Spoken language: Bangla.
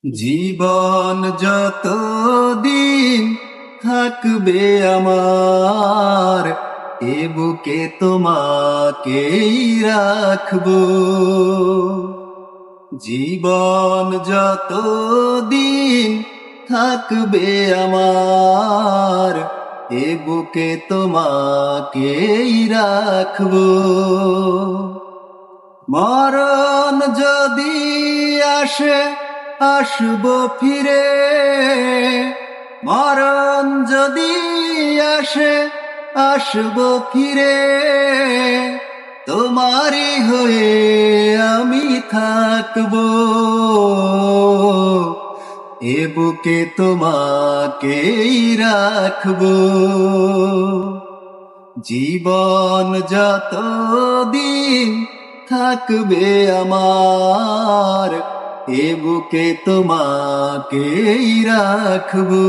জীবন যতদিন থাকবে আমার, এ বুকে তোমাকেই রাখবো। জীবন যতদিন থাকবে আমার, এ বুকে তোমাকেই রাখবো। মরণ যদি আসে আসবো ফিরে, মরণ যদি আসে আসবো ফিরে, তোমারই হয়ে আমি থাকবো। এ বুকে তোমাকেই রাখবো। জীবন যতদিন থাকবে আমার, এ বুকে তোমাকেই রাখবো।